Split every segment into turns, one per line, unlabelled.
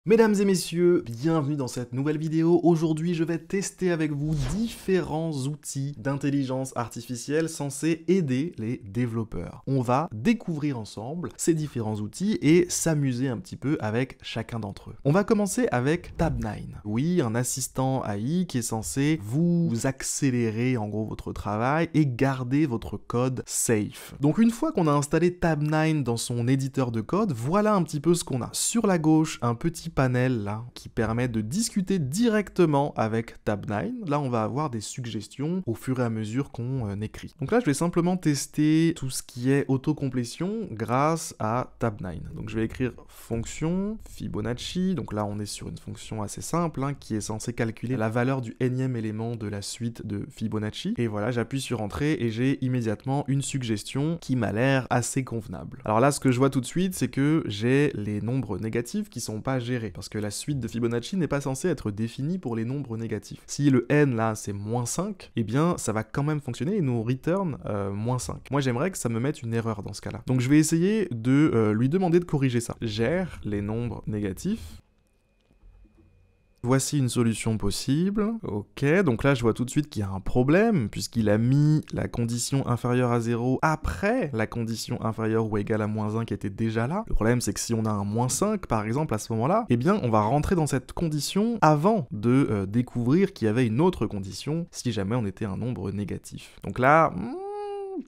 Mesdames et messieurs, bienvenue dans cette nouvelle vidéo. Aujourd'hui, je vais tester avec vous différents outils d'intelligence artificielle censés aider les développeurs. On va découvrir ensemble ces différents outils et s'amuser un petit peu avec chacun d'entre eux. On va commencer avec Tabnine. Oui, un assistant AI qui est censé vous accélérer en gros votre travail et garder votre code safe. Donc une fois qu'on a installé Tabnine dans son éditeur de code, voilà un petit peu ce qu'on a. Sur la gauche, un petit panel là qui permet de discuter directement avec Tabnine. Là, on va avoir des suggestions au fur et à mesure qu'on écrit. Donc là, je vais simplement tester tout ce qui est autocomplétion grâce à Tabnine. Donc je vais écrire fonction Fibonacci. Donc là, on est sur une fonction assez simple qui est censée calculer la valeur du nème élément de la suite de Fibonacci. Et voilà, j'appuie sur entrée et j'ai immédiatement une suggestion qui m'a l'air assez convenable. Alors là, ce que je vois tout de suite, c'est que j'ai les nombres négatifs qui sont pas gérés, parce que la suite de Fibonacci n'est pas censée être définie pour les nombres négatifs. Si le n là c'est -5, eh bien ça va quand même fonctionner et nous return -5. Moi j'aimerais que ça me mette une erreur dans ce cas-là. Donc je vais essayer de lui demander de corriger ça. Gère les nombres négatifs. Voici une solution possible. Ok, donc là je vois tout de suite qu'il y a un problème, puisqu'il a mis la condition inférieure à 0 après la condition inférieure ou égale à -1 qui était déjà là. Le problème c'est que si on a un -5 par exemple à ce moment-là, eh bien on va rentrer dans cette condition avant de découvrir qu'il y avait une autre condition si jamais on était un nombre négatif. Donc là...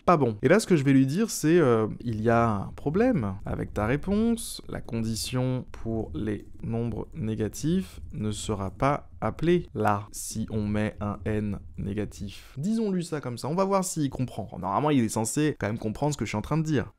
pas bon. Et là, ce que je vais lui dire, c'est il y a un problème avec ta réponse. La condition pour les nombres négatifs ne sera pas appelée là, si on met un n négatif. Disons-lui ça comme ça, on va voir s'il comprend. Normalement, il est censé quand même comprendre ce que je suis en train de dire.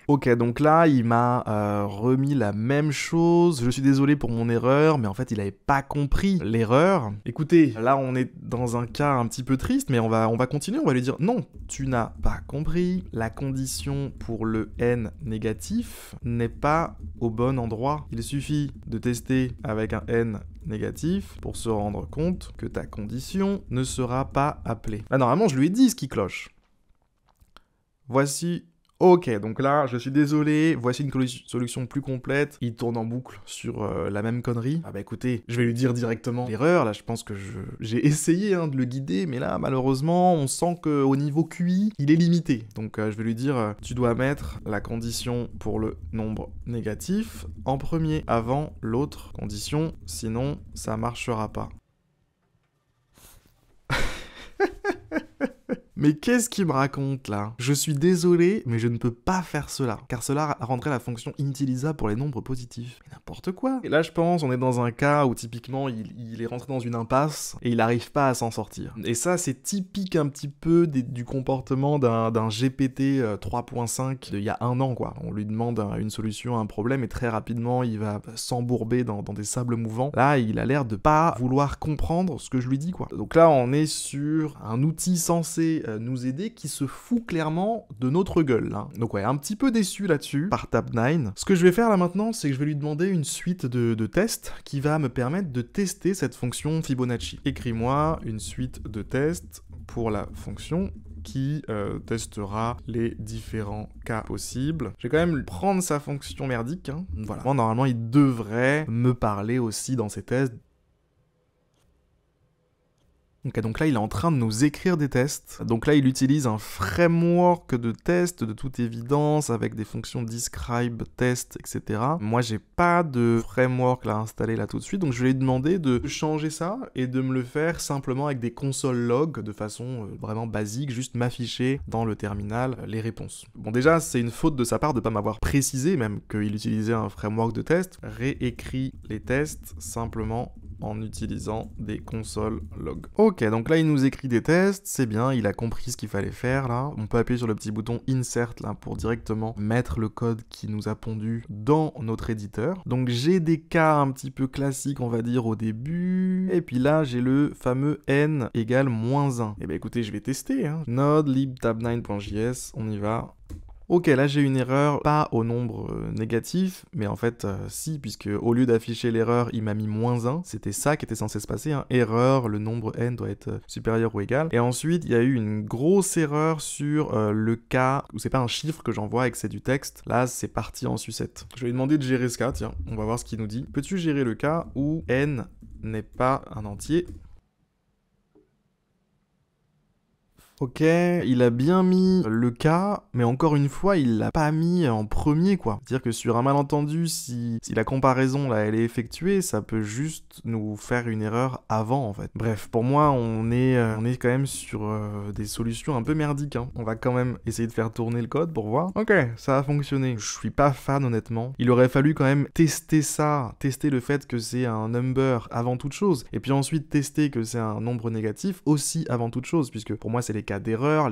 Ok, donc là, il m'a remis la même chose. Je suis désolé pour mon erreur, mais en fait, il avait pas compris l'erreur. Écoutez, là, on est dans un cas un petit peu triste, mais on va continuer. On va lui dire, non, tu n'as pas compris. La condition pour le n négatif n'est pas au bon endroit. Il suffit de tester avec un n négatif pour se rendre compte que ta condition ne sera pas appelée. Là, normalement, je lui ai dit ce qui cloche. Voici... Ok, donc là, je suis désolé, voici une solution plus complète. Il tourne en boucle sur la même connerie. Ah bah écoutez, je vais lui dire directement l'erreur. Là, je pense que j'ai essayé de le guider, mais là, malheureusement, on sent qu'au niveau QI, il est limité. Donc je vais lui dire, tu dois mettre la condition pour le nombre négatif en premier, avant l'autre condition, sinon ça marchera pas. Mais qu'est-ce qu'il me raconte là? Je suis désolé, mais je ne peux pas faire cela, car cela rendrait la fonction inutilisable pour les nombres positifs. Mais n'importe quoi. Et là, je pense, on est dans un cas où typiquement, il est rentré dans une impasse et il n'arrive pas à s'en sortir. Et ça, c'est typique un petit peu du comportement d'un GPT 3.5 d'il y a un an, quoi. On lui demande une solution à un problème et très rapidement, il va s'embourber dans des sables mouvants. Là, il a l'air de pas vouloir comprendre ce que je lui dis, quoi. Donc là, on est sur un outil censé nous aider qui se fout clairement de notre gueule. Donc ouais, un petit peu déçu là-dessus par Tabnine. Ce que je vais faire là maintenant, c'est que je vais lui demander une suite de tests qui va me permettre de tester cette fonction Fibonacci. Écris-moi une suite de tests pour la fonction qui testera les différents cas possibles. Je vais quand même prendre sa fonction merdique. Voilà. Normalement, il devrait me parler aussi dans ses tests. Ok, donc là, il est en train de nous écrire des tests. Donc là, il utilise un framework de tests, de toute évidence, avec des fonctions describe, test, etc. Moi, j'ai pas de framework là installé là tout de suite, donc je vais lui demander de changer ça et de me le faire simplement avec des console log de façon vraiment basique, juste m'afficher dans le terminal les réponses. Bon, déjà, c'est une faute de sa part de pas m'avoir précisé même qu'il utilisait un framework de test. Réécrit les tests simplement en utilisant des console log. Ok, donc là il nous écrit des tests, c'est bien, il a compris ce qu'il fallait faire là. On peut appuyer sur le petit bouton insert là pour directement mettre le code qui nous a pondu dans notre éditeur. Donc j'ai des cas un petit peu classiques on va dire au début, et puis là j'ai le fameux n égale -1. Et ben écoutez, je vais tester, Node lib tabnine.js, on y va. Ok, là j'ai une erreur, pas au nombre négatif, mais en fait si, puisque au lieu d'afficher l'erreur, il m'a mis -1, c'était ça qui était censé se passer, hein. Erreur, le nombre n doit être supérieur ou égal. Et ensuite, il y a eu une grosse erreur sur le cas où c'est pas un chiffre que j'envoie et que c'est du texte. Là, c'est parti en sucette. Je vais lui demander de gérer ce cas, tiens, on va voir ce qu'il nous dit. Peux-tu gérer le cas où n n'est pas un entier ? Ok, il a bien mis le cas, mais encore une fois, il l'a pas mis en premier, quoi. C'est-à-dire que sur un malentendu, si la comparaison, là, elle est effectuée, ça peut juste nous faire une erreur avant, en fait. Bref, pour moi, on est quand même sur des solutions un peu merdiques, hein. On va quand même essayer de faire tourner le code pour voir. Ok, ça a fonctionné. Je suis pas fan, honnêtement. Il aurait fallu quand même tester ça, tester le fait que c'est un number avant toute chose, et puis ensuite tester que c'est un nombre négatif aussi avant toute chose, puisque pour moi, c'est les cas d'erreur,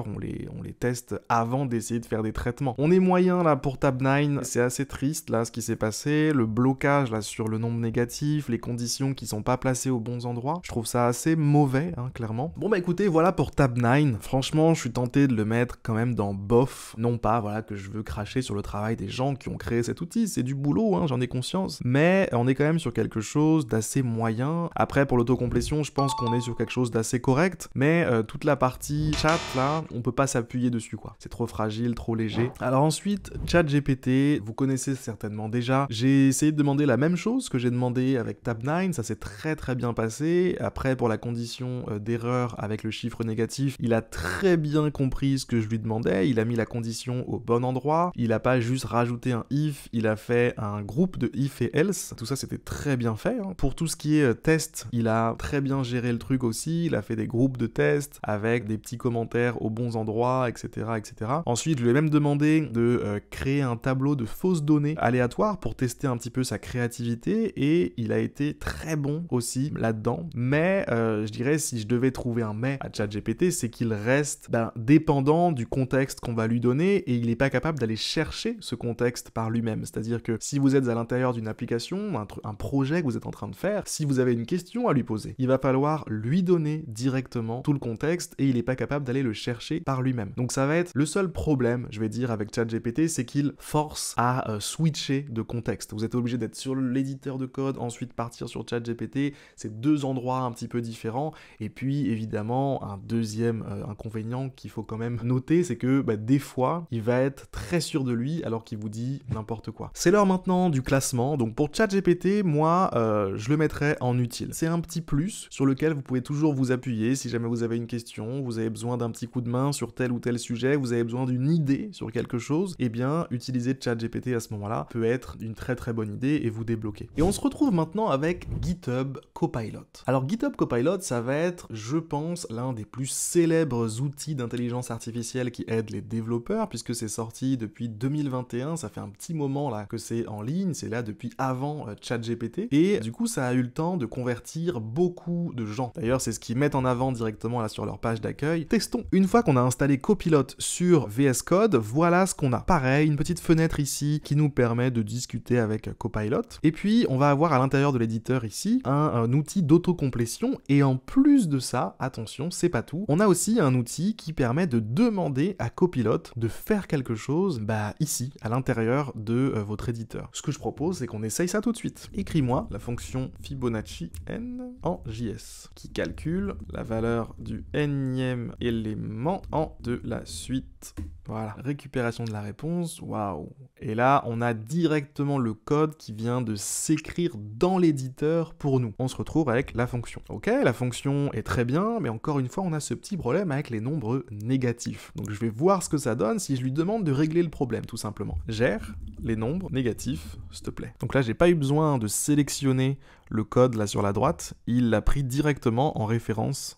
on les teste avant d'essayer de faire des traitements. On est moyen là pour Tab9, c'est assez triste là ce qui s'est passé, le blocage là sur le nombre négatif, les conditions qui sont pas placées aux bons endroits, je trouve ça assez mauvais, hein, clairement. Bon bah écoutez, voilà pour Tab9, franchement je suis tenté de le mettre quand même dans bof, non pas voilà que je veux cracher sur le travail des gens qui ont créé cet outil, c'est du boulot, hein, j'en ai conscience, mais on est quand même sur quelque chose d'assez moyen. Après pour l'autocomplétion, je pense qu'on est sur quelque chose d'assez correct, mais toute la partie chat là, on peut pas s'appuyer dessus quoi. C'est trop fragile, trop léger. Alors ensuite, ChatGPT, vous connaissez certainement déjà. J'ai essayé de demander la même chose que j'ai demandé avec Tab9, ça s'est très bien passé. Après pour la condition d'erreur avec le chiffre négatif, il a très bien compris ce que je lui demandais, il a mis la condition au bon endroit, il a pas juste rajouté un if, il a fait un groupe de if et else, tout ça c'était très bien fait, hein. Pour tout ce qui est test, il a très bien géré le truc aussi, il a fait des groupes de tests avec des petits commentaires aux bons endroits, etc. etc. Ensuite, je lui ai même demandé de créer un tableau de fausses données aléatoires pour tester un petit peu sa créativité et il a été très bon aussi là-dedans. Mais je dirais, si je devais trouver un mais à ChatGPT, c'est qu'il reste dépendant du contexte qu'on va lui donner et il n'est pas capable d'aller chercher ce contexte par lui-même. C'est-à-dire que si vous êtes à l'intérieur d'une application, un projet que vous êtes en train de faire, si vous avez une question à lui poser, il va falloir lui donner directement tout le contexte et il n'est pas capable d'aller le chercher par lui-même. Donc ça va être le seul problème, je vais dire, avec ChatGPT, c'est qu'il force à switcher de contexte. Vous êtes obligé d'être sur l'éditeur de code, ensuite partir sur ChatGPT, c'est deux endroits un petit peu différents, et puis évidemment, un deuxième inconvénient qu'il faut quand même noter, c'est que des fois, il va être très sûr de lui alors qu'il vous dit n'importe quoi. C'est l'heure maintenant du classement, donc pour ChatGPT, moi, je le mettrais en utile. C'est un petit plus sur lequel vous pouvez toujours vous appuyer si jamais vous avez une question, vous avez besoin d'un petit coup de main sur tel ou tel sujet, vous avez besoin d'une idée sur quelque chose, eh bien, utiliser ChatGPT à ce moment-là peut être une très bonne idée et vous débloquer. Et on se retrouve maintenant avec GitHub Copilot. Alors GitHub Copilot, ça va être, je pense, l'un des plus célèbres outils d'intelligence artificielle qui aident les développeurs, puisque c'est sorti depuis 2021, ça fait un petit moment là que c'est en ligne, c'est là depuis avant ChatGPT, et du coup ça a eu le temps de convertir beaucoup de gens. D'ailleurs, c'est ce qu'ils mettent en avant directement là sur leur page d'accueil. Testons. Une fois qu'on a installé Copilot sur VS Code, voilà ce qu'on a. Pareil, une petite fenêtre ici qui nous permet de discuter avec Copilot. Et puis, on va avoir à l'intérieur de l'éditeur ici un outil d'autocomplétion. Et en plus de ça, attention, c'est pas tout, on a aussi un outil qui permet de demander à Copilot de faire quelque chose, ici, à l'intérieur de votre éditeur. Ce que je propose, c'est qu'on essaye ça tout de suite. Écris-moi la fonction Fibonacci n en JS, qui calcule la valeur du nème élément de la suite. Voilà, récupération de la réponse, waouh. Et là, on a directement le code qui vient de s'écrire dans l'éditeur pour nous. On se retrouve avec la fonction. Ok, la fonction est très bien, mais encore une fois, on a ce petit problème avec les nombres négatifs. Donc je vais voir ce que ça donne si je lui demande de régler le problème, tout simplement. Gère les nombres négatifs, s'il te plaît. Donc là, j'ai pas eu besoin de sélectionner le code là sur la droite, il l'a pris directement en référence.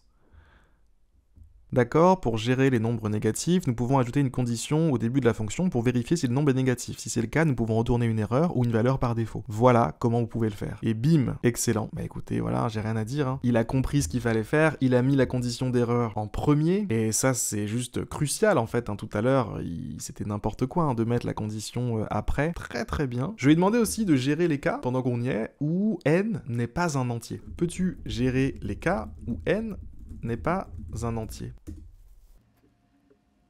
D'accord, pour gérer les nombres négatifs, nous pouvons ajouter une condition au début de la fonction pour vérifier si le nombre est négatif. Si c'est le cas, nous pouvons retourner une erreur ou une valeur par défaut. Voilà comment vous pouvez le faire. Et bim, excellent. Écoutez, voilà, j'ai rien à dire, hein. Il a compris ce qu'il fallait faire, il a mis la condition d'erreur en premier, et ça c'est juste crucial en fait, hein. Tout à l'heure, c'était n'importe quoi hein, de mettre la condition après. Très bien. Je lui ai demandé aussi de gérer les cas, pendant qu'on y est, où n n'est pas un entier. Peux-tu gérer les cas où n n'est pas un entier?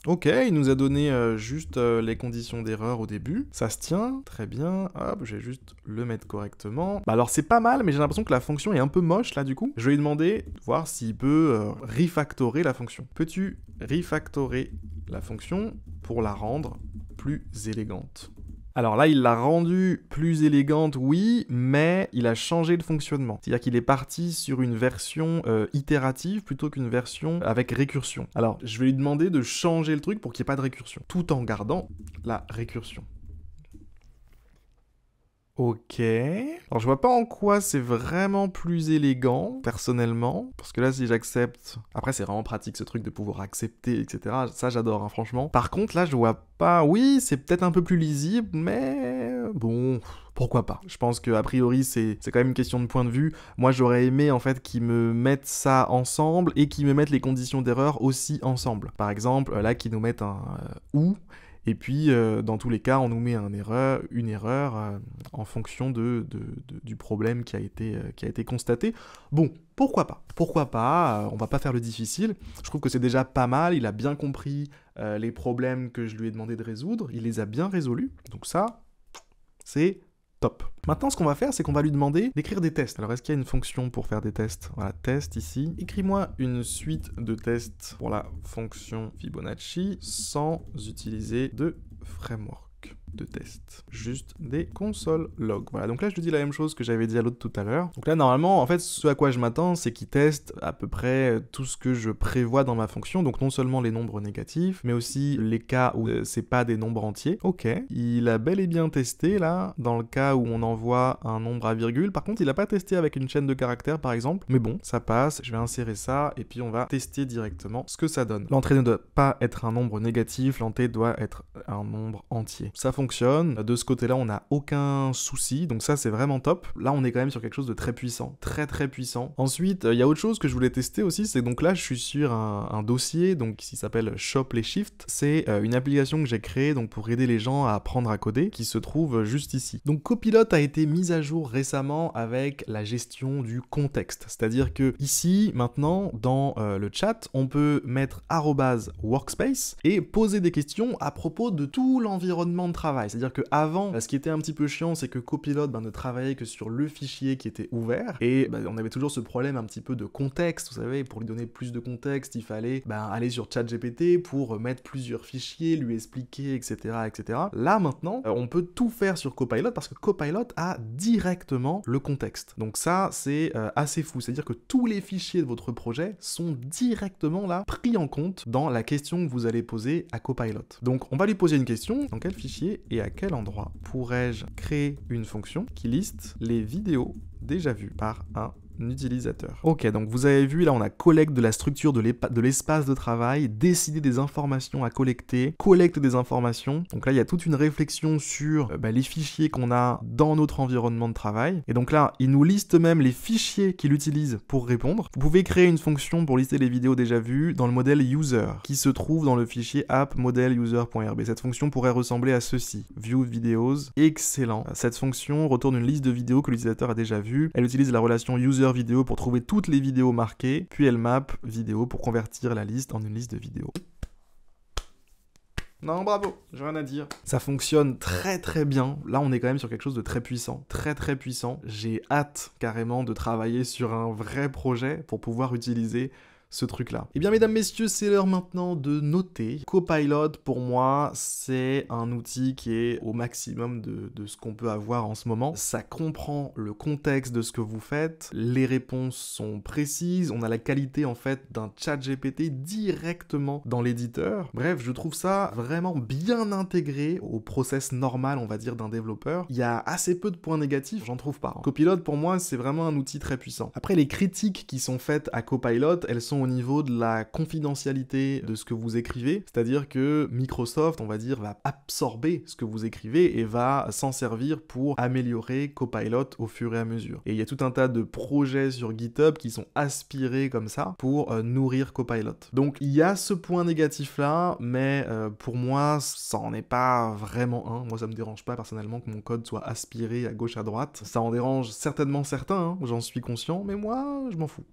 Ok, il nous a donné juste les conditions d'erreur au début. Ça se tient, très bien. Hop, je vais juste le mettre correctement. Bah alors c'est pas mal, mais j'ai l'impression que la fonction est un peu moche là du coup. Je vais lui demander de voir s'il peut refactorer la fonction. Peux-tu refactorer la fonction pour la rendre plus élégante? Alors là, il l'a rendue plus élégante, oui, mais il a changé le fonctionnement. C'est-à-dire qu'il est parti sur une version itérative plutôt qu'une version avec récursion. Alors, je vais lui demander de changer le truc pour qu'il n'y ait pas de récursion, tout en gardant la récursion. Ok. Alors je vois pas en quoi c'est vraiment plus élégant, personnellement. Parce que là, si j'accepte... Après, c'est vraiment pratique ce truc de pouvoir accepter, etc. Ça, j'adore, hein, franchement. Par contre, là, je vois pas... Oui, c'est peut-être un peu plus lisible, mais... Bon... Pourquoi pas? Je pense qu'a priori, c'est quand même une question de point de vue. Moi, j'aurais aimé, en fait, qu'ils me mettent ça ensemble et qu'ils me mettent les conditions d'erreur aussi ensemble. Par exemple, là, qu'ils nous mettent un ou... Et puis, dans tous les cas, on nous met une erreur en fonction du problème qui a été constaté. Bon, pourquoi pas? Pourquoi pas? On va pas faire le difficile. Je trouve que c'est déjà pas mal. Il a bien compris les problèmes que je lui ai demandé de résoudre. Il les a bien résolus. Donc ça, c'est top. Maintenant, ce qu'on va faire, c'est qu'on va lui demander d'écrire des tests. Alors, est-ce qu'il y a une fonction pour faire des tests? Voilà, test ici. Écris-moi une suite de tests pour la fonction Fibonacci sans utiliser de framework de test. Juste des console log. Voilà, donc là, je lui dis la même chose que j'avais dit à l'autre tout à l'heure. Donc là, normalement, en fait, ce à quoi je m'attends, c'est qu'il teste à peu près tout ce que je prévois dans ma fonction. Donc non seulement les nombres négatifs, mais aussi les cas où c'est pas des nombres entiers. Ok, il a bel et bien testé, là, dans le cas où on envoie un nombre à virgule. Par contre, il a pas testé avec une chaîne de caractères, par exemple. Mais bon, ça passe. Je vais insérer ça, et puis on va tester directement ce que ça donne. L'entrée ne doit pas être un nombre négatif, l'entrée doit être un nombre entier. Ça fonctionne. De ce côté-là, on n'a aucun souci. Donc ça, c'est vraiment top. Là, on est quand même sur quelque chose de très puissant. Très, très puissant. Ensuite, il y a autre chose que je voulais tester aussi. C'est donc là, je suis sur un dossier donc, qui s'appelle Shop les Shifts. C'est une application que j'ai créée donc, pour aider les gens à apprendre à coder qui se trouve juste ici. Donc Copilot a été mise à jour récemment avec la gestion du contexte. C'est-à-dire que ici, maintenant, dans le chat, on peut mettre @workspace et poser des questions à propos de tout l'environnement de travail. C'est-à-dire qu'avant, ce qui était un petit peu chiant, c'est que Copilot ne travaillait que sur le fichier qui était ouvert, et on avait toujours ce problème un petit peu de contexte, vous savez, pour lui donner plus de contexte, il fallait aller sur ChatGPT pour mettre plusieurs fichiers, lui expliquer, etc. etc. Là, maintenant, on peut tout faire sur Copilot, parce que Copilot a directement le contexte. Donc ça, c'est assez fou, c'est-à-dire que tous les fichiers de votre projet sont directement là, pris en compte dans la question que vous allez poser à Copilot. Donc on va lui poser une question, dans quel fichier et à quel endroit pourrais-je créer une fonction qui liste les vidéos déjà vues par un utilisateur. Ok, donc vous avez vu, là on a collecte de la structure de l'espace de travail, décider des informations à collecter, collecte des informations. Donc là il y a toute une réflexion sur les fichiers qu'on a dans notre environnement de travail. Et donc là, il nous liste même les fichiers qu'il utilise pour répondre. Vous pouvez créer une fonction pour lister les vidéos déjà vues dans le modèle user, qui se trouve dans le fichier app model user.rb. Cette fonction pourrait ressembler à ceci. View videos, excellent. Cette fonction retourne une liste de vidéos que l'utilisateur a déjà vues. Elle utilise la relation user vidéo pour trouver toutes les vidéos marquées, puis elle map vidéo pour convertir la liste en une liste de vidéos. Non, bravo, j'ai rien à dire. Ça fonctionne très très bien. Là, on est quand même sur quelque chose de très puissant. Très très puissant. J'ai hâte carrément de travailler sur un vrai projet pour pouvoir utiliser ce truc-là. Eh bien, mesdames, messieurs, c'est l'heure maintenant de noter. Copilot, pour moi, c'est un outil qui est au maximum de ce qu'on peut avoir en ce moment. Ça comprend le contexte de ce que vous faites, les réponses sont précises, on a la qualité, en fait, d'un chat GPT directement dans l'éditeur. Bref, je trouve ça vraiment bien intégré au process normal, on va dire, d'un développeur. Il y a assez peu de points négatifs, j'en trouve pas. Copilot, pour moi, c'est vraiment un outil très puissant. Après, les critiques qui sont faites à Copilot, elles sont au niveau de la confidentialité de ce que vous écrivez, c'est-à-dire que Microsoft, on va dire, va absorber ce que vous écrivez et va s'en servir pour améliorer Copilot au fur et à mesure. Et il y a tout un tas de projets sur GitHub qui sont aspirés comme ça pour nourrir Copilot. Donc il y a ce point négatif-là, mais pour moi, ça en est pas vraiment un. Moi, ça me dérange pas personnellement que mon code soit aspiré à gauche à droite. Ça en dérange certainement certains, hein, j'en suis conscient, mais moi, je m'en fous.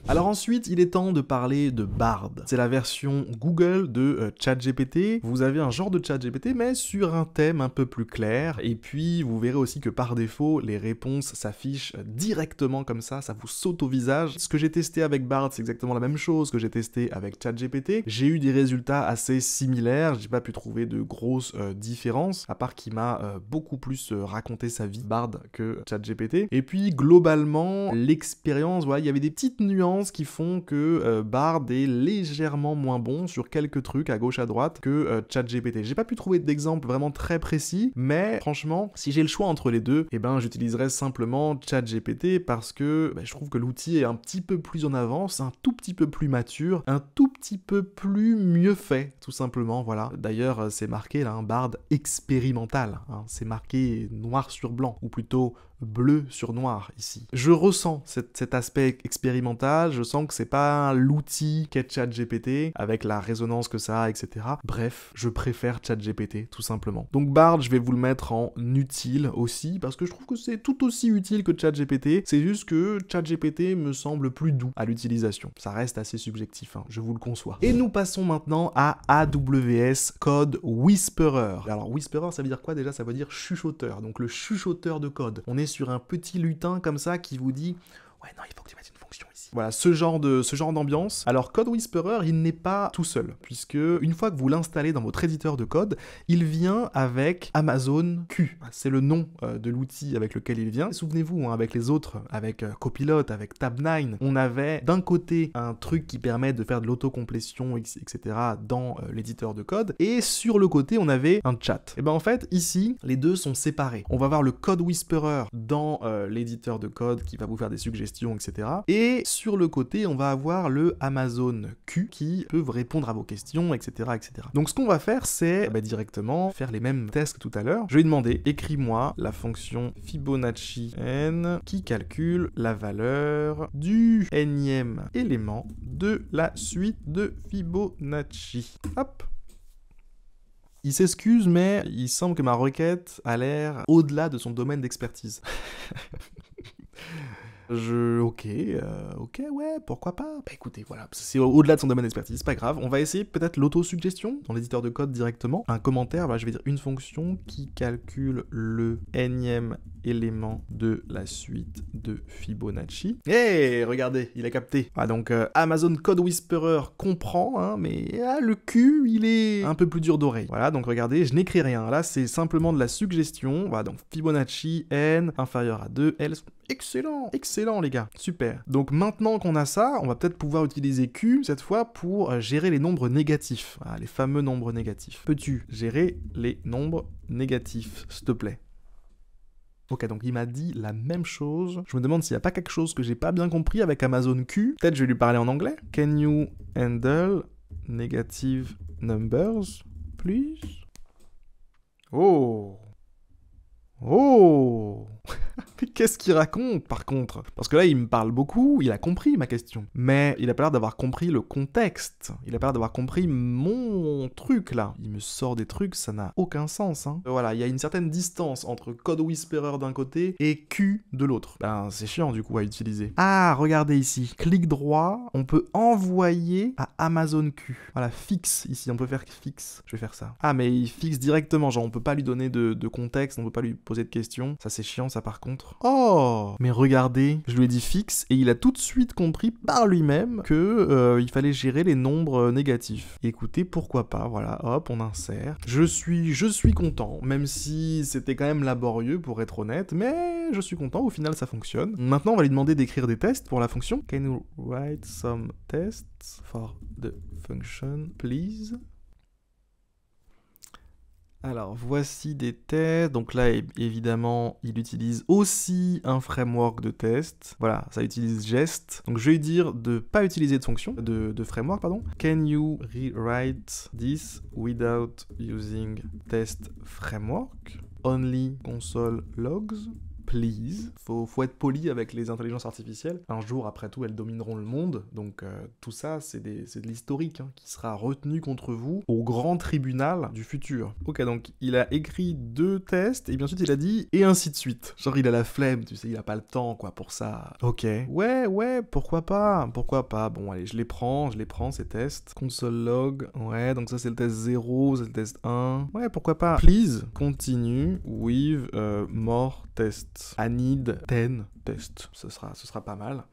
Alors ensuite, il est temps de parler de Bard. C'est la version Google de ChatGPT. Vous avez un genre de ChatGPT, mais sur un thème un peu plus clair. Et puis, vous verrez aussi que par défaut, les réponses s'affichent directement comme ça vous saute au visage. Ce que j'ai testé avec Bard, c'est exactement la même chose que j'ai testé avec ChatGPT. J'ai eu des résultats assez similaires, j'ai pas pu trouver de grosses différences, à part qu'il m'a beaucoup plus raconté sa vie, Bard, que ChatGPT. Et puis, globalement, l'expérience, voilà, il y avait des petites nuances qui font que Bard est légèrement moins bon sur quelques trucs à gauche à droite que ChatGPT. J'ai pas pu trouver d'exemple vraiment très précis, mais franchement, si j'ai le choix entre les deux, eh ben j'utiliserais simplement ChatGPT parce que je trouve que l'outil est un petit peu plus en avance, un tout petit peu plus mature, un tout petit peu plus mieux fait, tout simplement, voilà. D'ailleurs, c'est marqué là, un Bard expérimental, hein. C'est marqué noir sur blanc, ou plutôt bleu sur noir ici. Je ressens cet aspect expérimental, je sens que c'est pas l'outil qu'est ChatGPT, avec la résonance que ça a, etc. Bref, je préfère ChatGPT, tout simplement. Donc Bard, je vais vous le mettre en utile aussi, parce que je trouve que c'est tout aussi utile que ChatGPT, c'est juste que ChatGPT me semble plus doux à l'utilisation. Ça reste assez subjectif, hein, je vous le conçois. Et nous passons maintenant à AWS Code Whisperer. Alors Whisperer, ça veut dire quoi déjà? Ça veut dire chuchoteur, donc le chuchoteur de code. On est sur un petit lutin comme ça qui vous dit « Ouais, non, il faut que tu mettes une fonction ici. » Voilà, ce genre d'ambiance. Alors, Code Whisperer, il n'est pas tout seul, puisque une fois que vous l'installez dans votre éditeur de code, il vient avec Amazon Q. C'est le nom de l'outil avec lequel il vient. Souvenez-vous, hein, avec les autres, avec Copilot, avec Tab9, on avait d'un côté un truc qui permet de faire de l'autocomplétion, etc. dans l'éditeur de code, et sur le côté, on avait un chat. Et ben en fait, ici, les deux sont séparés. On va voir le Code Whisperer dans l'éditeur de code qui va vous faire des suggestions, etc. Et sur le côté, on va avoir le Amazon Q qui peut vous répondre à vos questions, etc. etc. Donc ce qu'on va faire, c'est directement faire les mêmes tests que tout à l'heure. Je vais lui demander, écris-moi la fonction Fibonacci n qui calcule la valeur du nème élément de la suite de Fibonacci. Hop. Il s'excuse, mais il semble que ma requête a l'air au-delà de son domaine d'expertise. Ok, ouais, pourquoi pas. Bah écoutez, voilà, c'est au-delà de son domaine d'expertise, c'est pas grave. On va essayer peut-être l'autosuggestion dans l'éditeur de code directement. Un commentaire, bah, je vais dire une fonction qui calcule le nème élément de la suite de Fibonacci. Hey, regardez, il a capté. Ah, donc Amazon Code Whisperer comprend, hein, mais le Q, il est un peu plus dur d'oreille. Voilà, donc regardez, je n'écris rien. Là, c'est simplement de la suggestion. Voilà, donc Fibonacci n inférieur à 2, L. Excellent, excellent les gars, super. Donc maintenant qu'on a ça, on va peut-être pouvoir utiliser Q cette fois pour gérer les nombres négatifs, voilà, les fameux nombres négatifs. Peux-tu gérer les nombres négatifs, s'il te plaît? Ok, donc il m'a dit la même chose. Je me demande s'il n'y a pas quelque chose que j'ai pas bien compris avec Amazon Q. Peut-être je vais lui parler en anglais. Can you handle negative numbers, please? Oh. Oh. Qu'est-ce qu'il raconte, par contre? Parce que là, il me parle beaucoup, il a compris ma question. Mais il a pas l'air d'avoir compris le contexte. Il a pas l'air d'avoir compris mon truc, là. Il me sort des trucs, ça n'a aucun sens, hein. Voilà, il y a une certaine distance entre Code Whisperer d'un côté et Q de l'autre. Ben, c'est chiant, du coup, à utiliser. Ah, regardez ici. Clic droit, on peut envoyer à Amazon Q. Voilà, fixe, ici, on peut faire fixe. Je vais faire ça. Ah, mais il fixe directement, genre, on peut pas lui donner de contexte, on peut pas lui poser de questions. Ça, c'est chiant, ça, par contre. Oh, mais regardez, je lui ai dit fixe et il a tout de suite compris par lui-même que il fallait gérer les nombres négatifs. Et écoutez, pourquoi pas, voilà, hop, on insère. Je suis content, même si c'était quand même laborieux pour être honnête, mais je suis content, au final ça fonctionne. Maintenant, on va lui demander d'écrire des tests pour la fonction. Can you write some tests for the function, please? Alors, voici des tests. Donc là, évidemment, il utilise aussi un framework de test. Voilà, ça utilise Jest. Donc je vais lui dire de ne pas utiliser de fonction, de framework, pardon. Can you rewrite this without using test framework? Only console logs? please. Faut être poli avec les intelligences artificielles. Un jour, après tout, elles domineront le monde. Donc tout ça, c'est de l'historique hein, qui sera retenu contre vous au grand tribunal du futur. Ok, donc il a écrit 2 tests et bien ensuite il a dit et ainsi de suite. Genre il a la flemme, tu sais, il a pas le temps quoi pour ça. Ok, ouais, pourquoi pas. Bon allez, je les prends ces tests. Console log, ouais, donc ça c'est le test 0, c'est le test 1. Ouais, pourquoi pas. Please, continue with more tests. I need 10 tests. Ce sera pas mal.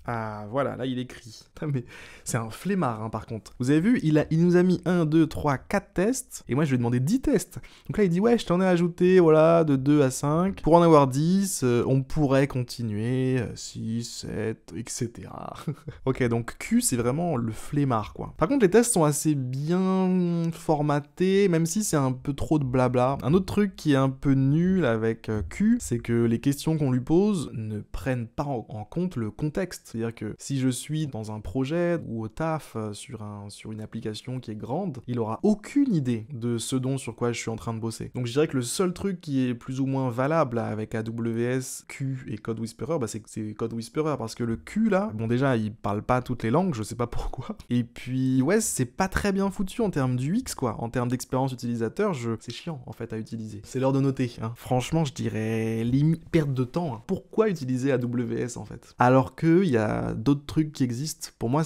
Ah, voilà, là il écrit. Putain, mais c'est un flemmard, hein, par contre. Vous avez vu, il nous a mis 1, 2, 3, 4 tests, et moi je lui ai demandé 10 tests. Donc là il dit, ouais, je t'en ai ajouté, voilà, de 2 à 5. Pour en avoir 10, on pourrait continuer, 6, 7, etc. Ok, donc Q, c'est vraiment le flemmard, quoi. Par contre, les tests sont assez bien formatés, même si c'est un peu trop de blabla. Un autre truc qui est un peu nul avec Q, c'est que les questions qu'on lui pose ne prennent pas en compte le contexte. C'est-à-dire que si je suis dans un projet ou au taf sur une application qui est grande, il aura aucune idée de ce sur quoi je suis en train de bosser. Donc je dirais que le seul truc qui est plus ou moins valable avec AWS, Q et Code Whisperer, bah c'est Code Whisperer, parce que le Q là, bon déjà il parle pas toutes les langues, je sais pas pourquoi. Et puis ouais, c'est pas très bien foutu en termes d'UX quoi, en termes d'expérience utilisateur, c'est chiant en fait à utiliser. C'est l'heure de noter, hein. Franchement je dirais limite perte de temps. Hein. Pourquoi utiliser AWS en fait? Alors que il y a d'autres trucs qui existent. Pour moi,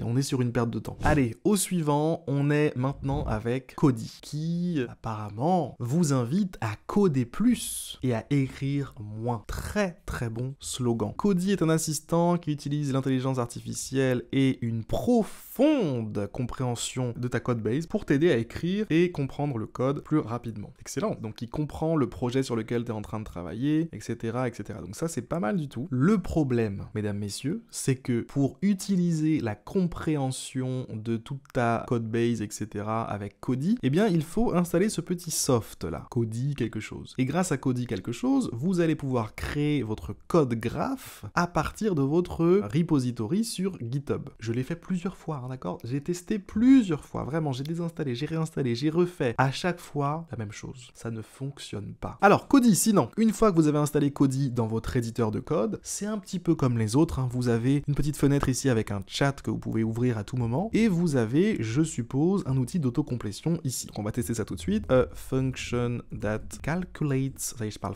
on est sur une perte de temps. Allez, au suivant, on est maintenant avec Cody, qui apparemment vous invite à coder plus et à écrire moins. Très très bon slogan. Cody est un assistant qui utilise l'intelligence artificielle et une profonde compréhension de ta codebase pour t'aider à écrire et comprendre le code plus rapidement. Excellent. Donc il comprend le projet sur lequel tu es en train de travailler, etc., etc. Donc ça, c'est pas mal du tout. Le problème, mesdames, messieurs, c'est que pour utiliser la compréhension de toute ta codebase, etc. avec Cody, eh bien, il faut installer ce petit soft là, Cody quelque chose. Et grâce à Cody quelque chose, vous allez pouvoir créer votre code graph à partir de votre repository sur GitHub. Je l'ai fait plusieurs fois, hein, d'accord? J'ai testé plusieurs fois, vraiment, j'ai désinstallé, j'ai réinstallé, j'ai refait. À chaque fois, la même chose. Ça ne fonctionne pas. Alors, Cody, sinon, une fois que vous avez installé Cody dans votre éditeur de code, c'est un petit peu comme les autres, hein. Vous avez une petite fenêtre ici avec un chat que vous pouvez ouvrir à tout moment, et vous avez, je suppose, un outil d'autocomplétion ici. Donc on va tester ça tout de suite. A function that calculates, ça y est, je parle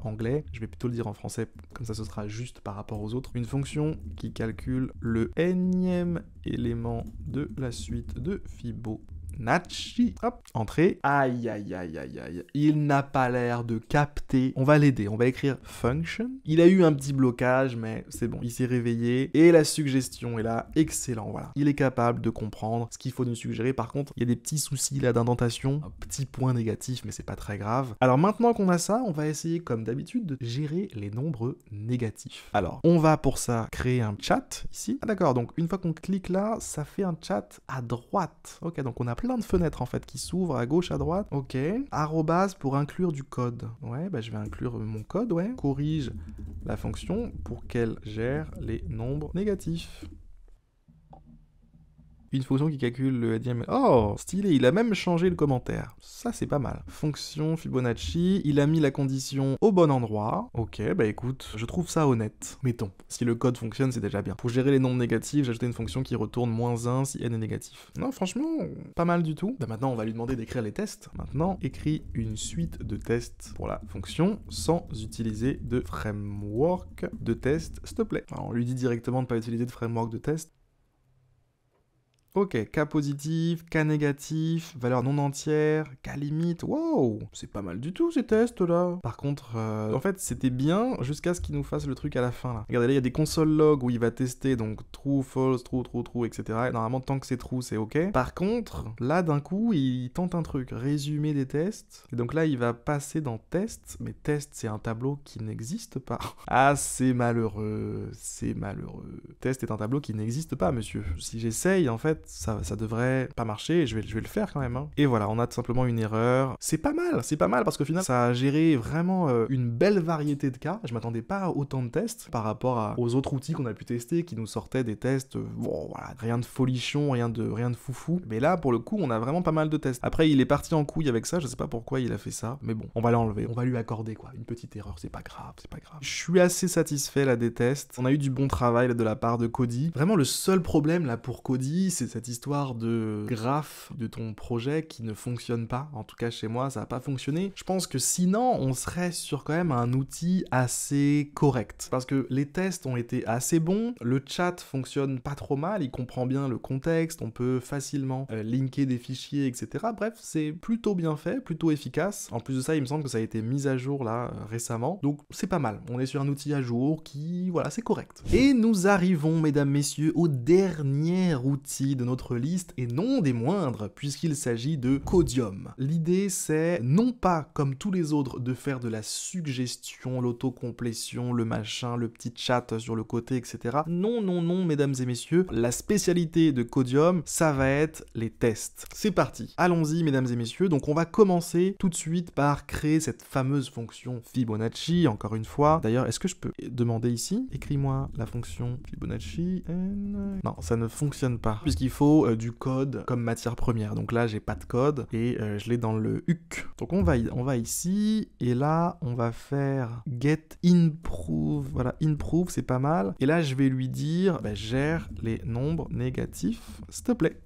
anglais, je vais plutôt le dire en français, comme ça ce sera juste par rapport aux autres. Une fonction qui calcule le énième élément de la suite de Fibonacci. Hop, entrée. Aïe, aïe, aïe, aïe, aïe. Il n'a pas l'air de capter. On va l'aider, on va écrire function. Il a eu un petit blocage, mais c'est bon, il s'est réveillé. Et la suggestion est là, excellent, voilà. Il est capable de comprendre ce qu'il faut nous suggérer. Par contre, il y a des petits soucis là d'indentation, un petit point négatif, mais c'est pas très grave. Alors maintenant qu'on a ça, on va essayer, comme d'habitude, de gérer les nombres négatifs. Alors, on va pour ça créer un chat ici. Ah d'accord, donc une fois qu'on clique là, ça fait un chat à droite. Ok, donc on a plein de fenêtres en fait qui s'ouvrent à gauche, à droite. Ok. Arrobase pour inclure du code. Ouais, bah je vais inclure mon code, ouais. Corrige la fonction pour qu'elle gère les nombres négatifs. Une fonction qui calcule le HTML. Oh, stylé, il a même changé le commentaire. Ça, c'est pas mal. Fonction Fibonacci, il a mis la condition au bon endroit. Ok, bah écoute, je trouve ça honnête. Mettons, si le code fonctionne, c'est déjà bien. Pour gérer les nombres négatifs, j'ai ajouté une fonction qui retourne -1 si n est négatif. Non, franchement, pas mal du tout. Bah maintenant, on va lui demander d'écrire les tests. Maintenant, écris une suite de tests pour la fonction sans utiliser de framework de test, s'il te plaît. Alors, on lui dit directement de ne pas utiliser de framework de test. Ok, cas positif, cas négatif, valeur non entière, cas limite, wow, c'est pas mal du tout ces tests là. Par contre, en fait c'était bien jusqu'à ce qu'il nous fasse le truc à la fin là. Regardez là, il y a des console logs où il va tester donc true, false, true, etc. Et normalement tant que c'est true c'est ok. Par contre, là d'un coup il tente un truc, résumé des tests. Et donc là il va passer dans test, mais test c'est un tableau qui n'existe pas. Ah c'est malheureux, c'est malheureux. Test est un tableau qui n'existe pas monsieur. Si j'essaye en fait, fait, ça devrait pas marcher, et je vais le faire quand même, hein. Et voilà, on a tout simplement une erreur. C'est pas mal, parce qu'au final, ça a géré vraiment une belle variété de cas. Je m'attendais pas à autant de tests par rapport aux autres outils qu'on a pu tester, qui nous sortaient des tests, bon, voilà, rien de folichon, rien de foufou. Mais là, pour le coup, on a vraiment pas mal de tests. Après, il est parti en couille avec ça, je sais pas pourquoi il a fait ça, mais bon, on va l'enlever, on va lui accorder, quoi, une petite erreur, c'est pas grave. Je suis assez satisfait, là, des tests. On a eu du bon travail, là, de la part de Cody. Vraiment, le seul problème, là, pour Cody, c'est cette histoire de graphe de ton projet qui ne fonctionne pas. En tout cas, chez moi, ça n'a pas fonctionné. Je pense que sinon, on serait sur quand même un outil assez correct. Parce que les tests ont été assez bons, le chat fonctionne pas trop mal, il comprend bien le contexte, on peut facilement linker des fichiers, etc. Bref, c'est plutôt bien fait, plutôt efficace. En plus de ça, il me semble que ça a été mis à jour, là, récemment. Donc, c'est pas mal. On est sur un outil à jour qui, voilà, c'est correct. Et nous arrivons, mesdames, messieurs, au dernier outil de notre liste, et non des moindres, puisqu'il s'agit de Codium. L'idée, c'est non pas, comme tous les autres, de faire de la suggestion, l'autocomplétion, le machin, le petit chat sur le côté, etc. Non, mesdames et messieurs, la spécialité de Codium, ça va être les tests. C'est parti. Allons-y, mesdames et messieurs. Donc, on va commencer tout de suite par créer cette fameuse fonction Fibonacci, encore une fois. D'ailleurs, est-ce que je peux demander ici, écris-moi la fonction Fibonacci n... Non, ça ne fonctionne pas, puisqu'il faut du code comme matière première. Donc là, j'ai pas de code, et je l'ai dans le HUC. Donc on va ici, et là, on va faire get improve. Voilà, improve, c'est pas mal. Et là, je vais lui dire, gère les nombres négatifs, s'il te plaît.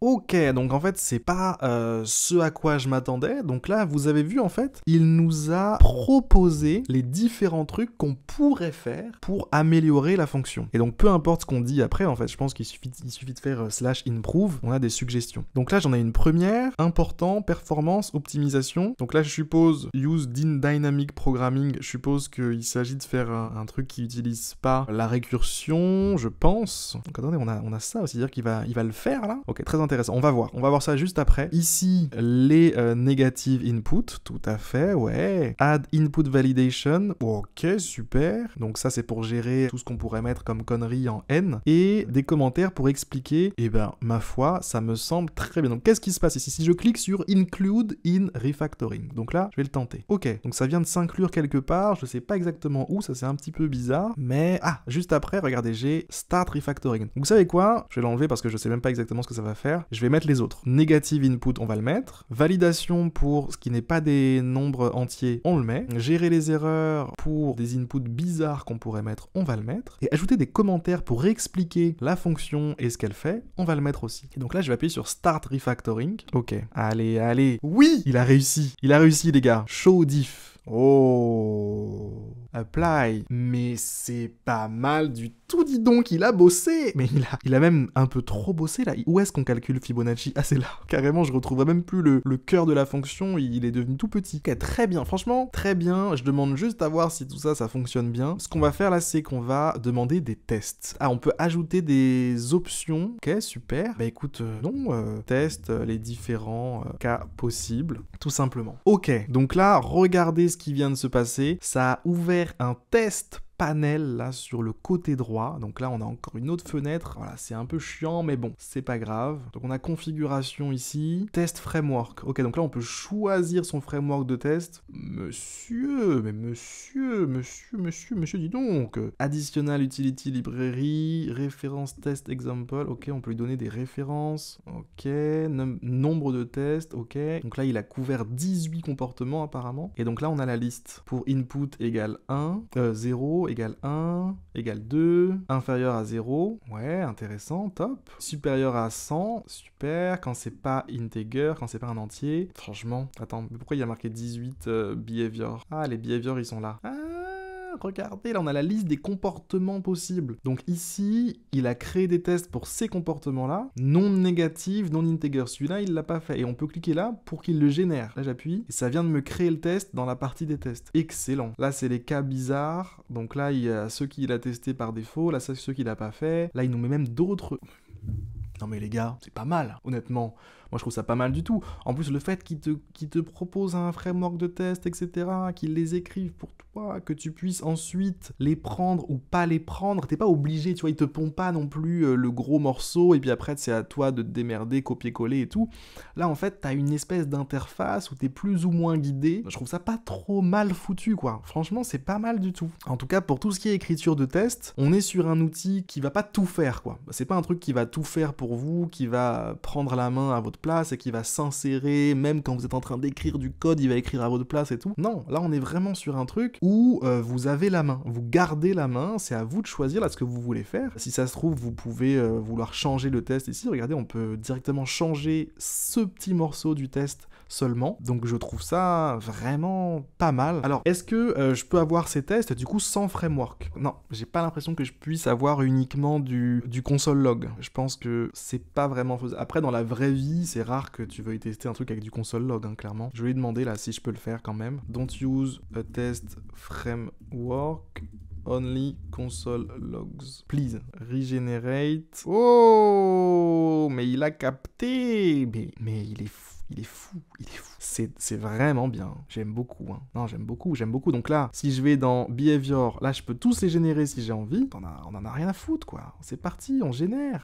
Ok, donc en fait, c'est pas ce à quoi je m'attendais. Donc là, vous avez vu, en fait, il nous a proposé les différents trucs qu'on pourrait faire pour améliorer la fonction. Et donc, peu importe ce qu'on dit après, en fait, je pense qu'il suffit de faire /improve, on a des suggestions. Donc là, j'en ai une première, important, performance, optimisation. Donc là, je suppose, use dynamic programming, je suppose qu'il s'agit de faire un truc qui utilise pas la récursion, je pense. Donc attendez, on a ça aussi, c'est-à-dire qu'il va le faire, là. Ok, très intéressant. On va voir ça juste après. Ici, les negative input, tout à fait, ouais. Add input validation, ok, super. Donc ça, c'est pour gérer tout ce qu'on pourrait mettre comme conneries en N. Et des commentaires pour expliquer, eh ben, ma foi, ça me semble très bien. Donc qu'est-ce qui se passe ici? Si je clique sur include in refactoring, donc là, je vais le tenter. Ok, donc ça vient de s'inclure quelque part, je sais pas exactement où, ça c'est un petit peu bizarre, mais juste après, regardez, j'ai start refactoring. Donc vous savez quoi? Je vais l'enlever parce que je sais même pas exactement ce que ça va faire. Je vais mettre les autres. Negative input, on va le mettre. Validation pour ce qui n'est pas des nombres entiers, on le met. Gérer les erreurs pour des inputs bizarres qu'on pourrait mettre, on va le mettre. Et ajouter des commentaires pour expliquer la fonction et ce qu'elle fait, on va le mettre aussi. Et donc là, je vais appuyer sur Start Refactoring. Ok. Allez. Oui! Il a réussi, les gars. Show diff. Oh, apply. Mais c'est pas mal du tout, dis donc, il a bossé. Mais il a même un peu trop bossé là. Où est-ce qu'on calcule Fibonacci? Ah, c'est là. Carrément, je retrouverai même plus le cœur de la fonction, il est devenu tout petit. Ok, très bien, franchement, très bien. Je demande juste à voir si tout ça, ça fonctionne bien. Ce qu'on va faire là, c'est qu'on va demander des tests. Ah, on peut ajouter des options. Ok, super. Bah écoute, teste les différents cas possibles, tout simplement. Ok, donc là, regardez ce qui vient de se passer. Ça a ouvert un test panel là sur le côté droit. Donc là, on a encore une autre fenêtre. Voilà, c'est un peu chiant, mais bon, c'est pas grave. Donc on a configuration ici, test framework. Ok, donc là, on peut choisir son framework de test. Monsieur, dis donc. Additional utility library, référence test example. Ok, on peut lui donner des références. Ok, nombre de tests. Ok, donc là, il a couvert 18 comportements apparemment. Et donc là, on a la liste pour input égale 1, 0 égale 1, égale 2, inférieur à 0, ouais, intéressant, top. Supérieur à 100, super, quand c'est pas integer, quand c'est pas un entier. Franchement, attends, mais pourquoi il y a marqué 18 behavior? Ah, les behaviors, ils sont là. Ah, regardez, là on a la liste des comportements possibles. Donc ici, il a créé des tests pour ces comportements-là, non négatifs, non integer. Celui-là, il l'a pas fait. Et on peut cliquer là pour qu'il le génère. Là, j'appuie et ça vient de me créer le test dans la partie des tests. Excellent. Là, c'est les cas bizarres. Donc là, il y a ceux qu'il a testés par défaut. Là, c'est ceux qu'il a pas fait. Là, il nous met même d'autres... Non mais les gars, c'est pas mal, honnêtement. Moi, je trouve ça pas mal du tout. En plus, le fait qu'ils te proposent un framework de test, etc., qu'ils les écrivent pour toi, que tu puisses ensuite les prendre ou pas les prendre, t'es pas obligé, tu vois, ils te pompent pas non plus le gros morceau, et puis après, c'est à toi de te démerder, copier-coller et tout. Là, en fait, t'as une espèce d'interface où t'es plus ou moins guidé. Je trouve ça pas trop mal foutu, quoi. Franchement, c'est pas mal du tout. En tout cas, pour tout ce qui est écriture de test, on est sur un outil qui va pas tout faire, quoi. C'est pas un truc qui va tout faire pour vous, qui va prendre la main à votre place et qui va s'insérer, même quand vous êtes en train d'écrire du code, il va écrire à votre place et tout. Non, là, on est vraiment sur un truc où vous avez la main, vous gardez la main, c'est à vous de choisir là ce que vous voulez faire. Si ça se trouve, vous pouvez vouloir changer le test ici. Regardez, on peut directement changer ce petit morceau du test seulement. Donc je trouve ça vraiment pas mal. Alors, est-ce que je peux avoir ces tests du coup sans framework? Non, j'ai pas l'impression que je puisse avoir uniquement du console log. Je pense que c'est pas vraiment faisable. Après, dans la vraie vie, c'est rare que tu veuilles tester un truc avec du console log, hein, clairement. Je vais lui demander là si je peux le faire quand même. Don't use a test framework. Only console logs. Please. Regenerate. Oh, mais il a capté. Mais il est fou. Il est fou. C'est vraiment bien. J'aime beaucoup. Hein. Non, j'aime beaucoup. Donc là, si je vais dans Behavior, là, je peux tous les générer si j'ai envie. On en a rien à foutre, quoi. C'est parti, on génère,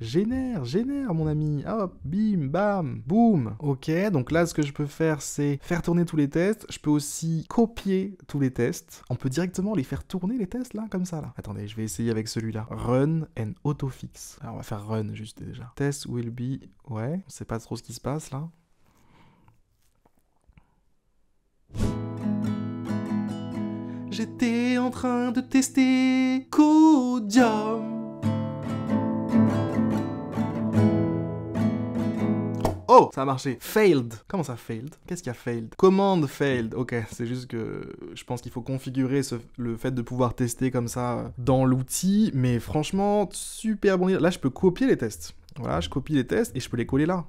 mon ami. Hop, bim, bam, boum. Ok, donc là, ce que je peux faire, c'est faire tourner tous les tests. Je peux aussi copier tous les tests. On peut directement les faire tourner, les tests, là, comme ça, là. Attendez, je vais essayer avec celui-là. Run and autofix. Alors, on va faire run, juste déjà. Test will be... Ouais, on sait pas trop ce qui se passe, là. J'étais en train de tester Codium. Oh, ça a marché. Failed. Comment ça, failed? Qu'est-ce qu'il y a failed? Command failed. Ok, c'est juste que je pense qu'il faut configurer le fait de pouvoir tester comme ça dans l'outil. Mais franchement, super bon. Là, je peux copier les tests. Voilà, je copie les tests et je peux les coller là.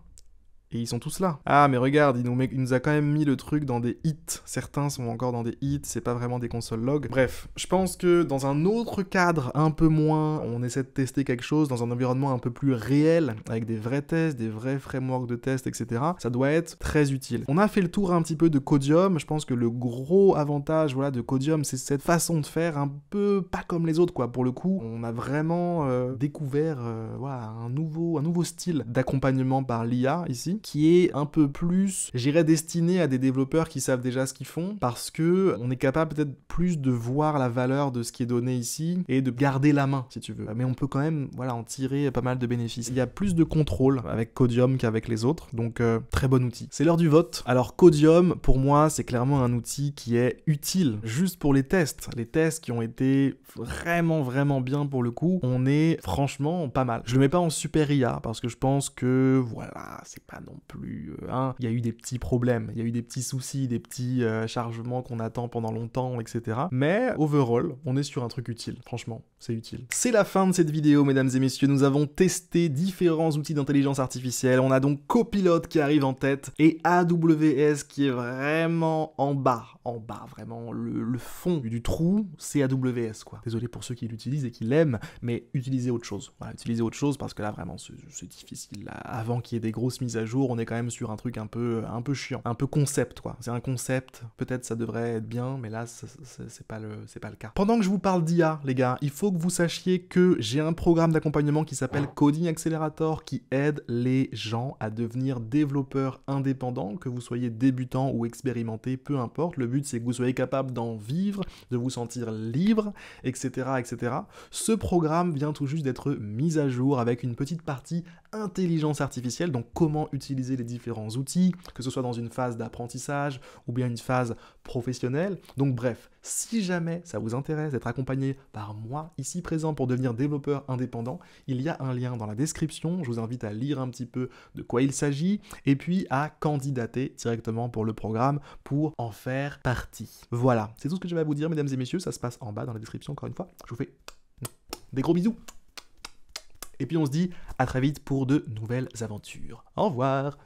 Et ils sont tous là. Ah, mais regarde, il nous a quand même mis le truc dans des hits. Certains sont encore dans des hits, c'est pas vraiment des console logs. Bref, je pense que dans un autre cadre, un peu moins, on essaie de tester quelque chose dans un environnement un peu plus réel, avec des vrais tests, des vrais frameworks de tests, etc. Ça doit être très utile. On a fait le tour un petit peu de Codium. Je pense que le gros avantage, voilà, de Codium, c'est cette façon de faire un peu pas comme les autres, quoi. Pour le coup, on a vraiment découvert voilà, un nouveau style d'accompagnement par l'IA ici, qui est un peu plus, j'irais, destiné à des développeurs qui savent déjà ce qu'ils font, parce que on est capable peut-être plus de voir la valeur de ce qui est donné ici et de garder la main, si tu veux. Mais on peut quand même, voilà, en tirer pas mal de bénéfices. Il y a plus de contrôle avec Codium qu'avec les autres, donc très bon outil. C'est l'heure du vote. Alors Codium, pour moi, c'est clairement un outil qui est utile, juste pour les tests qui ont été vraiment bien pour le coup. On est franchement pas mal. Je le mets pas en super IA, parce que je pense que, voilà, c'est pas non plus... il y a eu des petits problèmes, il y a eu des petits soucis, des petits chargements qu'on attend pendant longtemps, etc. Mais, overall, on est sur un truc utile. Franchement, c'est utile. C'est la fin de cette vidéo, mesdames et messieurs. Nous avons testé différents outils d'intelligence artificielle. On a donc Copilot qui arrive en tête et AWS qui est vraiment en bas, vraiment le fond du trou, c'est AWS, quoi. Désolé pour ceux qui l'utilisent et qui l'aiment, mais utilisez autre chose. Voilà, utilisez autre chose parce que là, vraiment, c'est difficile. Là, avant qu'il y ait des grosses mises à jour, on est quand même sur un truc un peu chiant, un peu concept, quoi. C'est un concept, peut-être ça devrait être bien, mais là, c'est pas le cas. Pendant que je vous parle d'IA, les gars, il faut que vous sachiez que j'ai un programme d'accompagnement qui s'appelle Coding Accelerator qui aide les gens à devenir développeurs indépendants, que vous soyez débutant ou expérimenté, peu importe. Le but, c'est que vous soyez capable d'en vivre, de vous sentir libre, etc., etc. Ce programme vient tout juste d'être mis à jour avec une petite partie intelligence artificielle, donc comment utiliser les différents outils, que ce soit dans une phase d'apprentissage ou bien une phase professionnelle. Donc bref, si jamais ça vous intéresse d'être accompagné par moi ici présent pour devenir développeur indépendant, il y a un lien dans la description. Je vous invite à lire un petit peu de quoi il s'agit et puis à candidater directement pour le programme pour en faire partie. Voilà, c'est tout ce que je vais vous dire, mesdames et messieurs. Ça se passe en bas dans la description, encore une fois. Je vous fais des gros bisous. Et puis on se dit à très vite pour de nouvelles aventures. Au revoir.